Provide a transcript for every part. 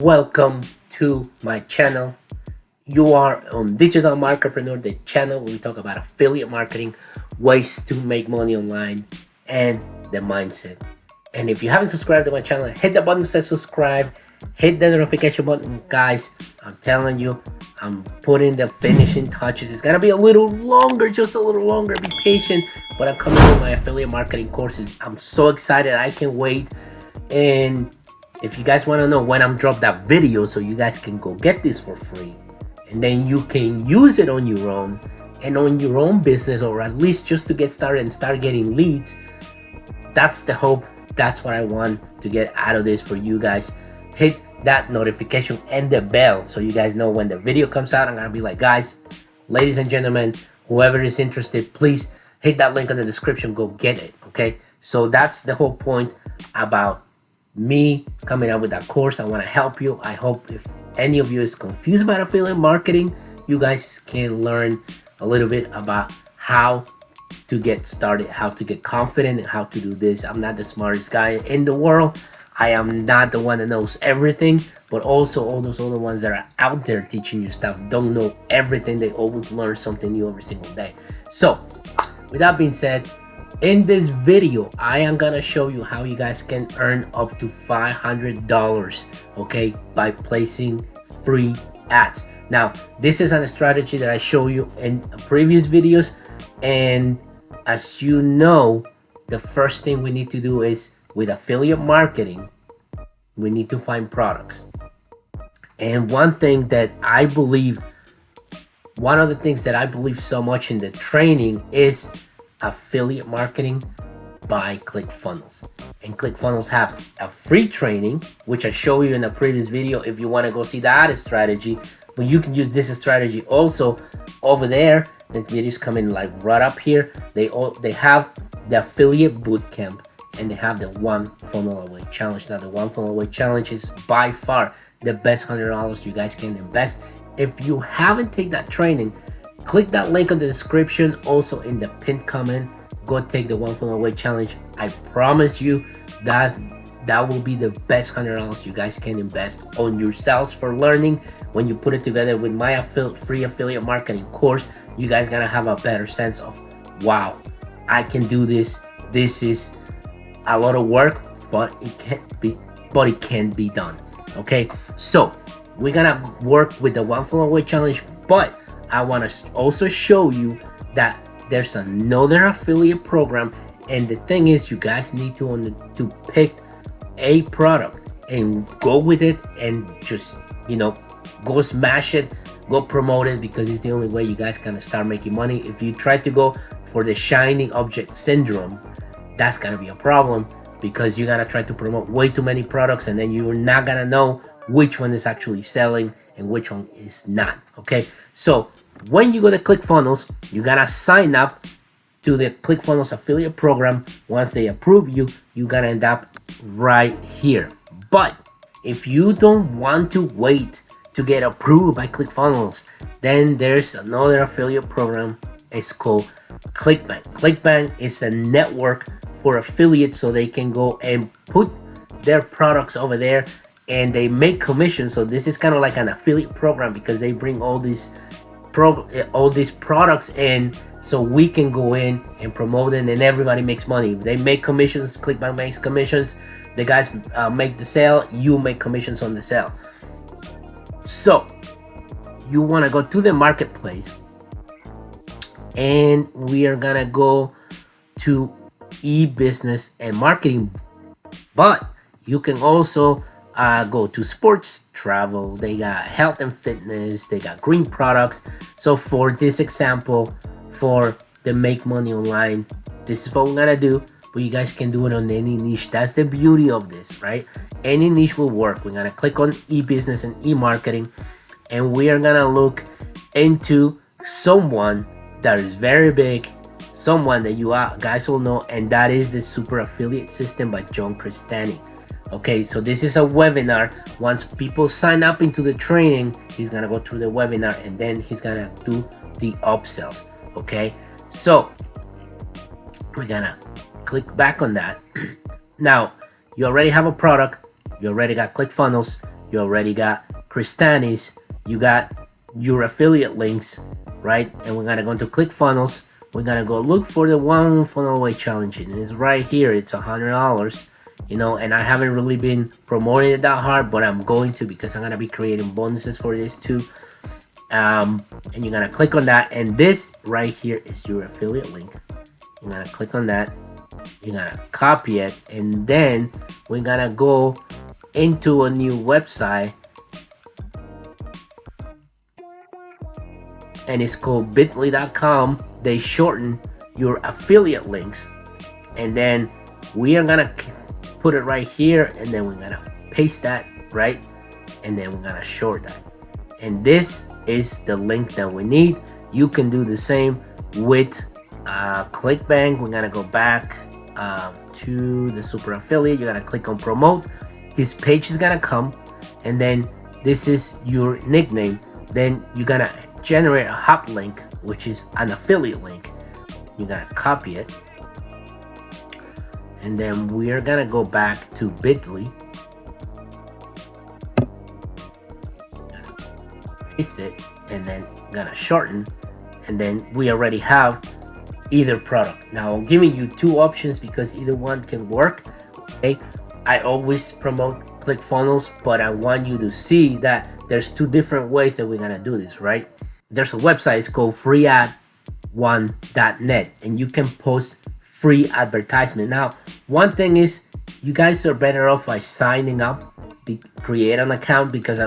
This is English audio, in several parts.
Welcome to my channel. You are on Digital Marketpreneur, the channel where we talk about affiliate marketing, ways to make money online, and the mindset. And if you haven't subscribed to my channel, hit the button that says subscribe, hit the notification button. Guys, I'm telling you, I'm putting the finishing touches. It's gonna be a little longer, just a little longer. Be patient, but I'm coming with my affiliate marketing courses. I'm so excited. I can't wait. And if you guys want to know when I'm drop that video, so you guys can go get this for free, and then you can use it on your own and on your own business, or at least just to get started and start getting leads. That's the hope. That's what I want to get out of this for you guys. Hit that notification and the bell so you guys know when the video comes out. I'm gonna be like, guys, ladies and gentlemen, whoever is interested, please hit that link in the description. Go get it. Okay, so that's the whole point about me coming out with that course. I want to help you. I hope if any of you is confused about affiliate marketing, you guys can learn a little bit about how to get started, how to get confident, and how to do this. I'm not the smartest guy in the world. I am not the one that knows everything, but also all those other ones that are out there teaching you stuff don't know everything. They always learn something new every single day. So with that being said, in this video, I am gonna show you how you guys can earn up to $500, okay, by placing free ads. Now, this is a strategy that I show you in previous videos, and as you know, the first thing we need to do is, with affiliate marketing, we need to find products. And one of the things that I believe so much in the training is affiliate marketing by ClickFunnels. And ClickFunnels have a free training, which I show you in a previous video if you want to go see that strategy. But you can use this strategy also over there. The videos come in like right up here. They have the affiliate bootcamp, and they have the one funnel away challenge. Now the one funnel away challenge is by far the best $100 you guys can invest. If you haven't taken that training, click that link in the description, also in the pinned comment. Go take the one funnel away challenge. I promise you that will be the best $100 you guys can invest on yourselves for learning. When you put it together with my free affiliate marketing course, you guys gonna have a better sense of, wow, I can do this. This is a lot of work, but it can be done. Okay, so we're gonna work with the one funnel away challenge, but I want to also show you that there's another affiliate program, and the thing is, you guys need to pick a product and go with it, and just, you know, go smash it, go promote it, because it's the only way you guys can start making money. If you try to go for the shiny object syndrome, that's gonna be a problem, because you're gonna try to promote way too many products, and then you're not gonna know which one is actually selling and which one is not. Okay, so when you go to ClickFunnels, you gotta sign up to the ClickFunnels affiliate program. Once they approve you, you gotta end up right here. But if you don't want to wait to get approved by ClickFunnels, then there's another affiliate program. It's called ClickBank. ClickBank is a network for affiliates, so they can go and put their products over there, and they make commissions. So this is kind of like an affiliate program, because they bring all these products in, so we can go in and promote it, and everybody makes money. They make commissions. ClickBank makes commissions. The guys make the sale. You make commissions on the sale. So you want to go to the marketplace, and we are gonna go to e-business and marketing, but you can also go to sports, travel. They got health and fitness. They got green products. So for this example, for the make money online, this is what we're gonna do. But you guys can do it on any niche. That's the beauty of this, right? Any niche will work. We're gonna click on e-business and e-marketing, and we are gonna look into someone that is very big, someone that you guys will know, and that is the Super Affiliate System by John Crestani. Okay, so this is a webinar. Once people sign up into the training, he's gonna go through the webinar, and then he's gonna do the upsells. Okay, so we're gonna click back on that. Now you already have a product, you already got ClickFunnels, you already got Kristanis, you got your affiliate links, right? And we're gonna go into ClickFunnels. We're gonna go look for the one funnel away challenge, and it's right here. It's $100, you know, and I haven't really been promoting it that hard, but I'm going to, because I'm gonna be creating bonuses for this too. And you're gonna click on that, and this right here is your affiliate link. You're gonna click on that, you're gonna copy it, and then we're gonna go into a new website, and it's called bit.ly.com. They shorten your affiliate links, and then we are gonna put it right here, and then we're gonna paste that, right? And then we're gonna short that, and this is the link that we need. You can do the same with ClickBank. We're gonna go back to the super affiliate. You're gonna click on promote. This page is gonna come, and then this is your nickname. Then you're gonna generate a hot link, which is an affiliate link. You're gonna copy it, and then we are gonna go back to bit.ly, paste it, and then gonna shorten, and then we already have either product. Now I'm giving you two options because either one can work. Okay, I always promote ClickFunnels, but I want you to see that there's two different ways that we're gonna do this, right? There's a website, it's called freead1.net, and you can post free advertisement. Now, one thing is, you guys are better off by signing up, create an account, because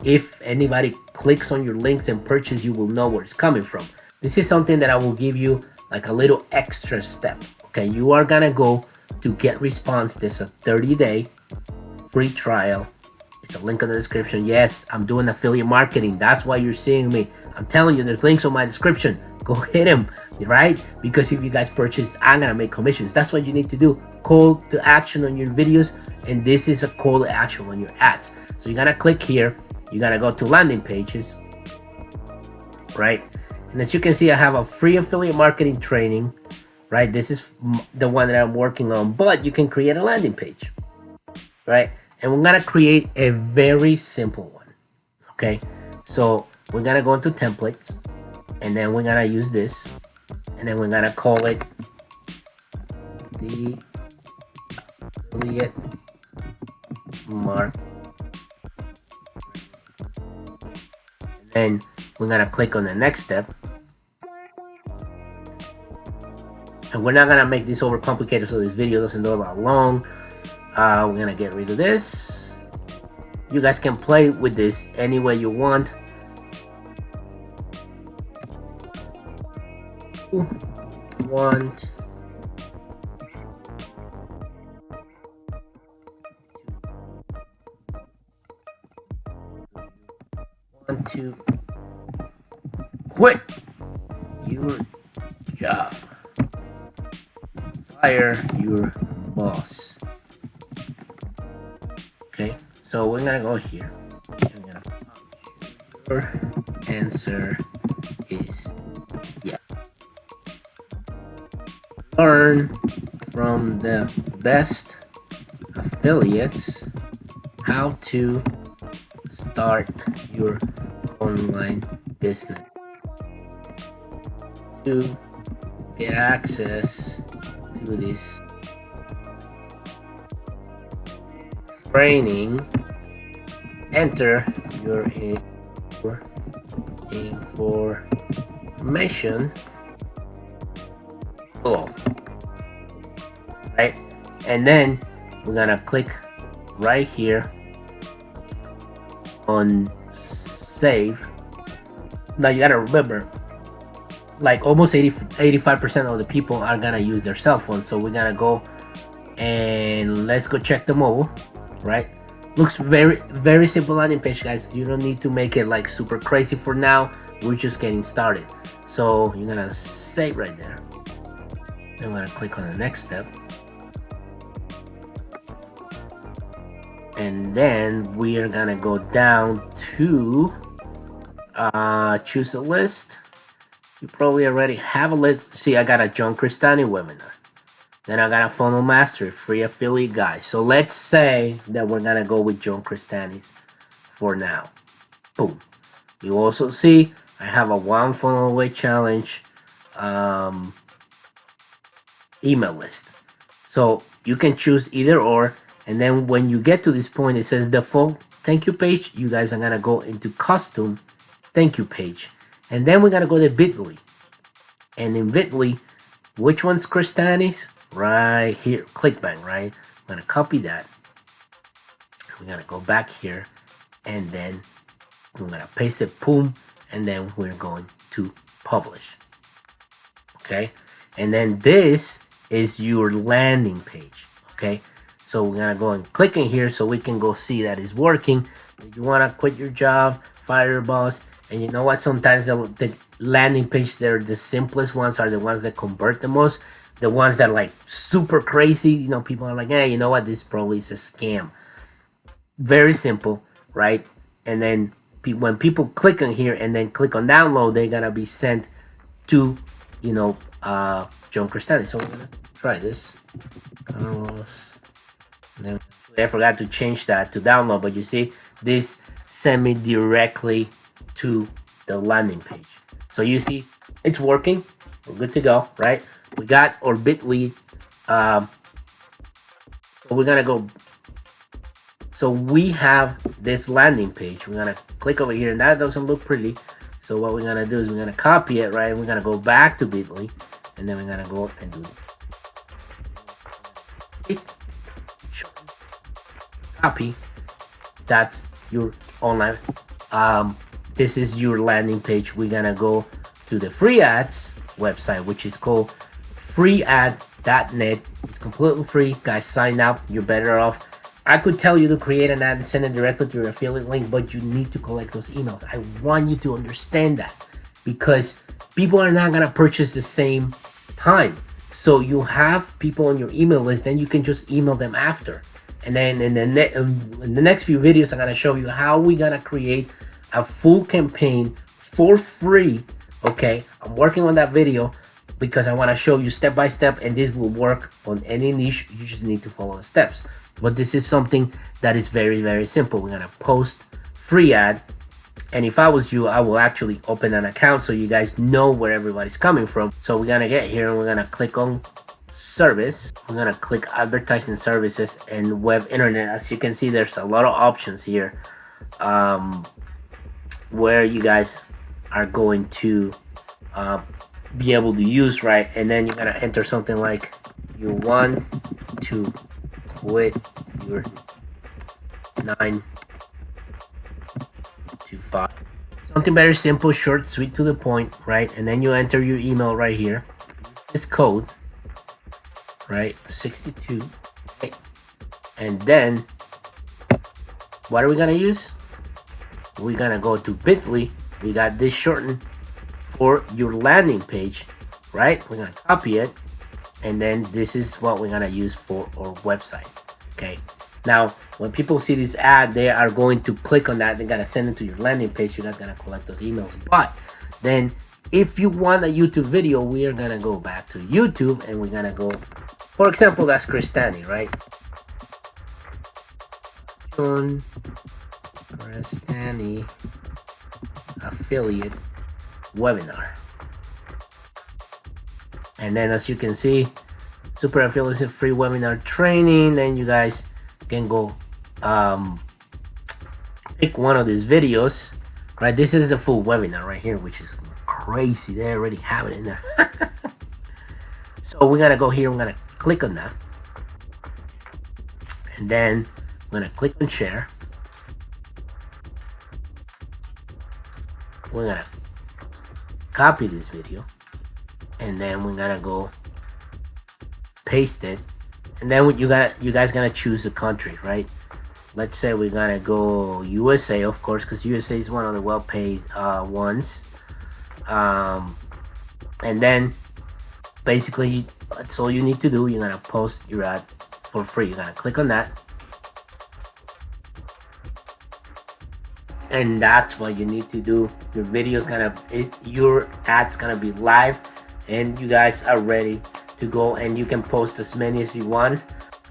if anybody clicks on your links and purchase, you will know where it's coming from. This is something that I will give you like a little extra step. Okay, you are gonna go to get response. There's a 30-day free trial. It's a link in the description. Yes, I'm doing affiliate marketing. That's why you're seeing me. I'm telling you, there's links on my description. Go hit them, right? Because if you guys purchase, I'm gonna make commissions. That's what you need to do. Call to action on your videos, and this is a call to action on your ads. So you're gonna click here. You're gonna go to landing pages, right? And as you can see, I have a free affiliate marketing training, right? This is the one that I'm working on, but you can create a landing page, right? And we're gonna create a very simple one, okay? So we're gonna go into templates, and then we're gonna use this, and then we're gonna call it the affiliate mark. And then we're gonna click on the next step, and we're not gonna make this overcomplicated so this video doesn't go that long. We're gonna get rid of this. You guys can play with this any way you want. Want to quit your job, fire your boss. Okay, so we're gonna go here. Your answer is yes. Learn from the best affiliates how to start your online business. To get access to this training, enter your information below, right? And then we're gonna click right here on save. Now you gotta remember, like almost 85% of the people are gonna use their cell phone, so we're gonna go and let's go check the mobile, right? Looks very simple landing page, guys. You don't need to make it like super crazy for now. We're just getting started. So you're gonna save right there. Then I'm gonna click on the next step, and then we are gonna go down to choose a list. You probably already have a list. See, I got a John Cristani webinar. Then I got a Funnel Mastery free affiliate guide. So let's say that we're gonna go with John Cristani's for now. Boom. You also see I have a one funnel away challenge email list. So you can choose either or, and then when you get to this point, it says default thank you page. You guys are gonna go into custom thank you page, and then we're gonna go to Bitly. And in Bitly, which one's Kristani's? Right here, ClickBank, right? I'm gonna copy that. We're gonna go back here, and then we're gonna paste it, boom, and then we're going to publish. Okay, and then this is your landing page. Okay, so we're gonna go and click in here so we can go see that it's working. If you wanna quit your job, fire your boss, and you know what? Sometimes the landing page, they're the simplest ones, are the ones that convert the most. The ones that are like super crazy, you know, people are like, hey, you know what? This probably is a scam. Very simple, right? And then when people click on here and then click on download, they're gonna be sent to, you know, John Cristani. So we're gonna try this. Carlos. And then I forgot to change that to download, but you see, this sent me directly to the landing page. So you see, it's working. We're good to go, right? We got our Bitly. So we're gonna go. So we have this landing page. We're gonna click over here, and that doesn't look pretty. So what we're gonna do is we're gonna copy it, right? We're gonna go back to Bitly, and then we're gonna go and do this. Copy. That's your online. This is your landing page. We're gonna go to the free ads website, which is called freead.net. It's completely free. Guys, sign up. You're better off. I could tell you to create an ad and send it directly to your affiliate link, but you need to collect those emails. I want you to understand that, because people are not gonna purchase the same time. So you have people on your email list, then you can just email them after. And then in the next few videos, I'm gonna show you how we're gonna create a full campaign for free. Okay, I'm working on that video because I want to show you step by step, and this will work on any niche. You just need to follow the steps. But this is something that is very, very simple. We're gonna post free ad, and if I was you, I will actually open an account so you guys know where everybody's coming from. So we're gonna get here and we're gonna click on service. We're gonna click advertising services and web internet. As you can see, there's a lot of options here where you guys are going to be able to use, right? And then you're gonna enter something like you want to quit your 9 to 5. Something very simple, short, sweet, to the point, right? And then you enter your email right here. This code, right? 62. Okay. And then what are we gonna use? We're gonna go to Bitly. We got this shortened for your landing page, right? We're gonna copy it, and then this is what we're gonna use for our website. Okay, now when people see this ad, they are going to click on that. They're gonna send it to your landing page. You guys gonna collect those emails. But then if you want a YouTube video, we are gonna go back to YouTube, and we're gonna go, for example, that's Cristani, right? John Cristani affiliate webinar. And then as you can see, super affiliate free webinar training. Then you guys can go pick one of these videos, right? This is the full webinar right here, which is crazy. They already have it in there. So we're gonna go here, we're gonna click on that, and then I'm gonna click on share. We're gonna copy this video, and then we're gonna go paste it, and then you guys gonna choose the country, right? Let's say we're gonna go USA, of course, because USA is one of the well-paid ones. And then basically that's all you need to do. You're gonna post your ad for free. You're gonna click on that, and that's what you need to do. Your video's your ad's gonna be live, and you guys are ready to go, and you can post as many as you want.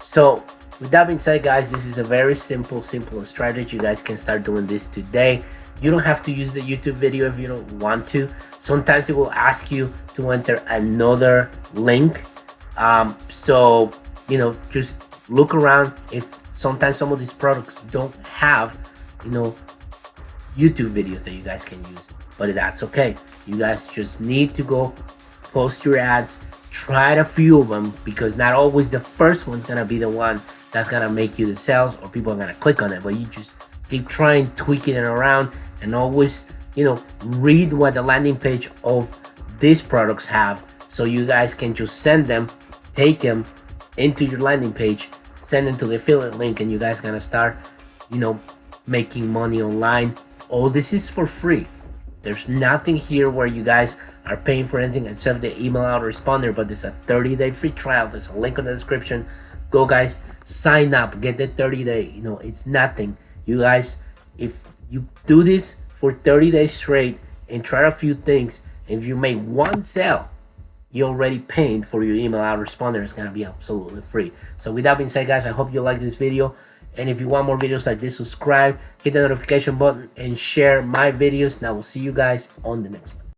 So with that being said, guys, this is a very simple strategy. You guys can start doing this today. You don't have to use the YouTube video if you don't want to. Sometimes it will ask you to enter another link. So, you know, just look around. If sometimes some of these products don't have, you know, YouTube videos that you guys can use, but that's okay. You guys just need to go post your ads, try a few of them, because not always the first one's gonna be the one that's gonna make you the sales or people are gonna click on it, but you just keep trying, tweaking it around, and always, you know, read what the landing page of these products have, so you guys can just send them, take them into your landing page, send them to the affiliate link, and you guys gonna start, you know, making money online. All this is for free. There's nothing here where you guys are paying for anything except the email autoresponder, but there's a 30-day free trial. There's a link in the description. Go, guys, sign up, get the 30-day. You know, it's nothing. You guys, if you do this for 30 days straight and try a few things, if you make one sale, you're already paying for your email autoresponder. It's gonna be absolutely free. So with that being said, guys, I hope you like this video. And if you want more videos like this, subscribe, hit the notification button, and share my videos. And I will see you guys on the next one.